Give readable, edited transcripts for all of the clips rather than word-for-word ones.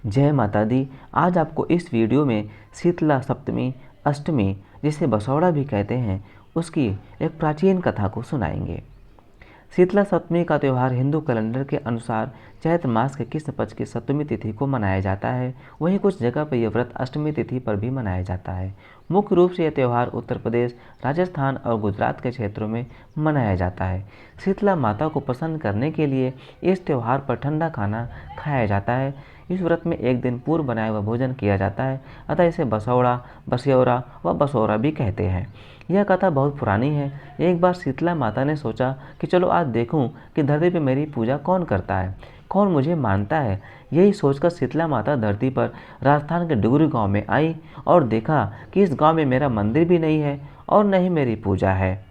जय माता दी। आज आपको इस वीडियो में शीतला सप्तमी अष्टमी, जिसे बसौड़ा भी कहते हैं, उसकी एक प्राचीन कथा को सुनाएंगे। शीतला सप्तमी का त्यौहार हिंदू कैलेंडर के अनुसार चैत्र मास के कृष्ण पक्ष की सप्तमी तिथि को मनाया जाता है। वहीं कुछ जगह पर यह व्रत अष्टमी तिथि पर भी मनाया जाता है। मुख्य रूप से यह त्यौहार उत्तर प्रदेश, राजस्थान और गुजरात के क्षेत्रों में मनाया जाता है। शीतला माता को प्रसन्न करने के लिए इस त्यौहार पर ठंडा खाना खाया जाता है। इस व्रत में एक दिन पूर्व बनाया हुआ भोजन किया जाता है, अतः इसे बसौड़ा, बस्यौरा व बसौरा भी कहते हैं। यह कथा बहुत पुरानी है। एक बार शीतला माता ने सोचा कि चलो आज देखूं कि धरती पर मेरी पूजा कौन करता है, कौन मुझे मानता है। यही सोचकर शीतला माता धरती पर राजस्थान के डुगरी गांव में आई और देखा कि इस गांव में मेरा मंदिर भी नहीं है और न ही मेरी पूजा है।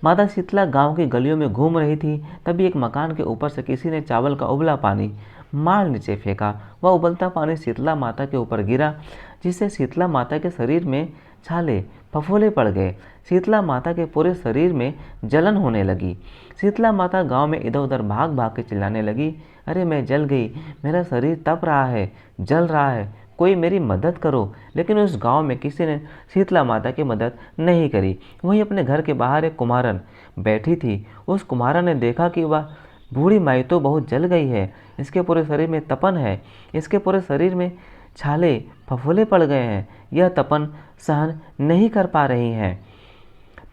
माता शीतला गांव की गलियों में घूम रही थी, तभी एक मकान के ऊपर से किसी ने चावल का उबला पानी मार नीचे फेंका। वह उबलता पानी शीतला माता के ऊपर गिरा, जिससे शीतला माता के शरीर में छाले फफोले पड़ गए। शीतला माता के पूरे शरीर में जलन होने लगी। शीतला माता गांव में इधर उधर भाग भाग के चिल्लाने लगी, अरे मैं जल गई, मेरा शरीर तप रहा है, जल रहा है, कोई मेरी मदद करो। लेकिन उस गांव में किसी ने शीतला माता की मदद नहीं करी। वहीं अपने घर के बाहर एक कुम्हारन बैठी थी। उस कुम्हारन ने देखा कि वह बूढ़ी माई तो बहुत जल गई है, इसके पूरे शरीर में तपन है, इसके पूरे शरीर में छाले फफोले पड़ गए हैं, यह तपन सहन नहीं कर पा रही हैं।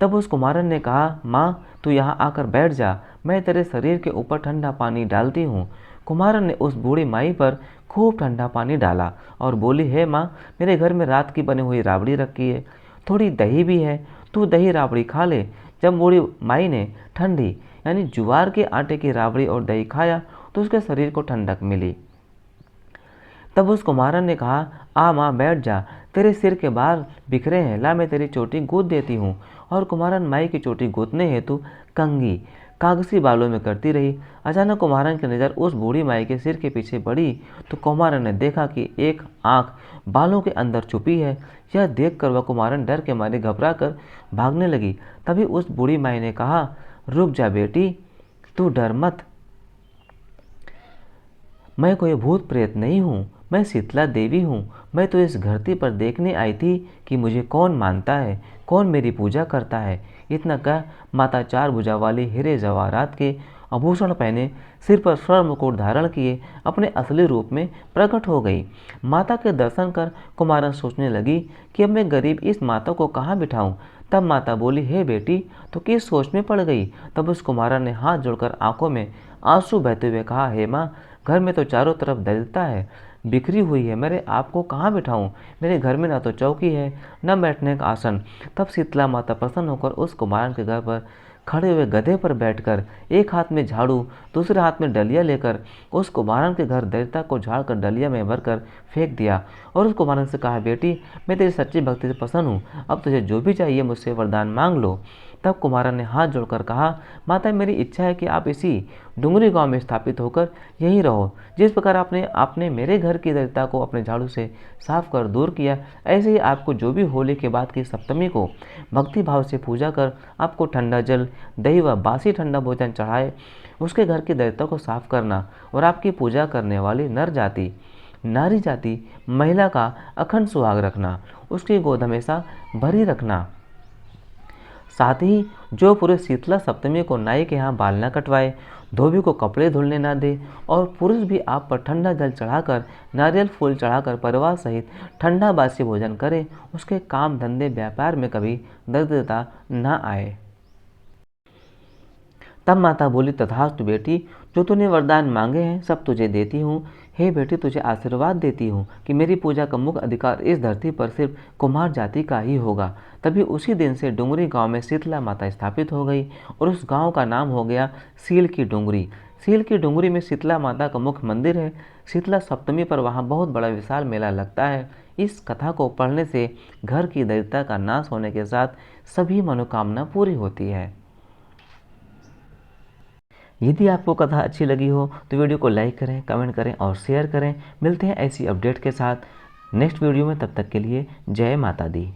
तब उस कुम्हारन ने कहा, माँ तू यहाँ आकर बैठ जा, मैं तेरे शरीर के ऊपर ठंडा पानी डालती हूँ। कुम्हारन ने उस बूढ़ी माई पर खूब ठंडा पानी डाला और बोली, हे माँ, मेरे घर में रात की बनी हुई राबड़ी रखी है, थोड़ी दही भी है, तू दही राबड़ी खा ले। जब बूढ़ी माई ने ठंडी यानी ज्वार के आटे की राबड़ी और दही खाया तो उसके शरीर को ठंडक मिली। तब उस कुम्हारन ने कहा, आ माँ बैठ जा, तेरे सिर के बाल बिखरे हैं, ला मैं तेरी चोटी गूंथ देती हूँ। और कुम्हारन माई की चोटी गूंथने हेतु कंघी कागसी बालों में करती रही। अचानक कुम्हारन की नज़र उस बूढ़ी माई के सिर के पीछे बढ़ी तो कुम्हारन ने देखा कि एक आँख बालों के अंदर छुपी है। यह देखकर वह कुम्हारन डर के मारे घबरा कर भागने लगी। तभी उस बूढ़ी माई ने कहा, रुक जा बेटी, तू डर मत, मैं कोई भूत प्रेत नहीं हूँ, मैं शीतला देवी हूँ। मैं तो इस धरती पर देखने आई थी कि मुझे कौन मानता है, कौन मेरी पूजा करता है। इतना कह माता चार भुजा वाली हीरे जवाहरात के आभूषण पहने, सिर पर स्वर्ण मुकुट धारण किए अपने असली रूप में प्रकट हो गई। माता के दर्शन कर कुमारन सोचने लगी कि अब मैं गरीब इस माता को कहाँ बिठाऊं। तब माता बोली, हे बेटी, तो किस सोच में पड़ गई। तब उस कुमारन ने हाथ जोड़कर आंखों में आंसू बहते हुए कहा, हे माँ, घर में तो चारों तरफ दरिद्रता है, बिखरी हुई है, मेरे आप को कहाँ बिठाऊं। मेरे घर में ना तो चौकी है, न बैठने का आसन। तब शीतला माता प्रसन्न होकर उस कुम्हारन के घर पर खड़े हुए गधे पर बैठकर एक हाथ में झाड़ू, दूसरे हाथ में डलिया लेकर उस कुम्हारन के घर दरिद्रता को झाड़कर डलिया में भरकर फेंक दिया और उस कुम्हारन से कहा, बेटी, मैं तेरी सच्ची भक्ति से प्रसन्न हूँ, अब तुझे जो भी चाहिए मुझसे वरदान मांग लो। तब कुम्हारन ने हाथ जोड़कर कहा, माता, मेरी इच्छा है कि आप इसी डुंगरी गांव में स्थापित होकर यहीं रहो। जिस प्रकार आपने मेरे घर की दरिद्रता को अपने झाड़ू से साफ कर दूर किया, ऐसे ही आपको जो भी होली के बाद की सप्तमी को भक्ति भाव से पूजा कर आपको ठंडा जल, दही व बासी ठंडा भोजन चढ़ाए, उसके घर की दरिद्रता को साफ करना और आपकी पूजा करने वाली नर जाति, नारी जाति, महिला का अखंड सुहाग रखना, उसकी गोद हमेशा भरी रखना। साथ ही जो पुरुष शीतला सप्तमी को नाई के यहाँ बाल न कटवाए, धोबी को कपड़े धुलने ना दे और पुरुष भी आप पर ठंडा जल चढ़ाकर, नारियल फूल चढ़ाकर परिवार सहित ठंडा बासी भोजन करे, उसके काम धंधे व्यापार में कभी दरिद्रता न आए। तब माता बोली, तथास्तु बेटी, जो तूने वरदान मांगे हैं सब तुझे देती हूँ। हे बेटी, तुझे आशीर्वाद देती हूँ कि मेरी पूजा का मुख्य अधिकार इस धरती पर सिर्फ कुम्हार जाति का ही होगा। तभी उसी दिन से डुंगरी गांव में शीतला माता स्थापित हो गई और उस गांव का नाम हो गया सील की डुंगरी। सील की डुंगरी में शीतला माता का मुख्य मंदिर है। शीतला सप्तमी पर वहाँ बहुत बड़ा विशाल मेला लगता है। इस कथा को पढ़ने से घर की दरिद्रता का नाश होने के साथ सभी मनोकामना पूरी होती है। यदि आपको कथा अच्छी लगी हो तो वीडियो को लाइक करें, कमेंट करें और शेयर करें। मिलते हैं ऐसी अपडेट के साथ नेक्स्ट वीडियो में, तब तक के लिए जय माता दी।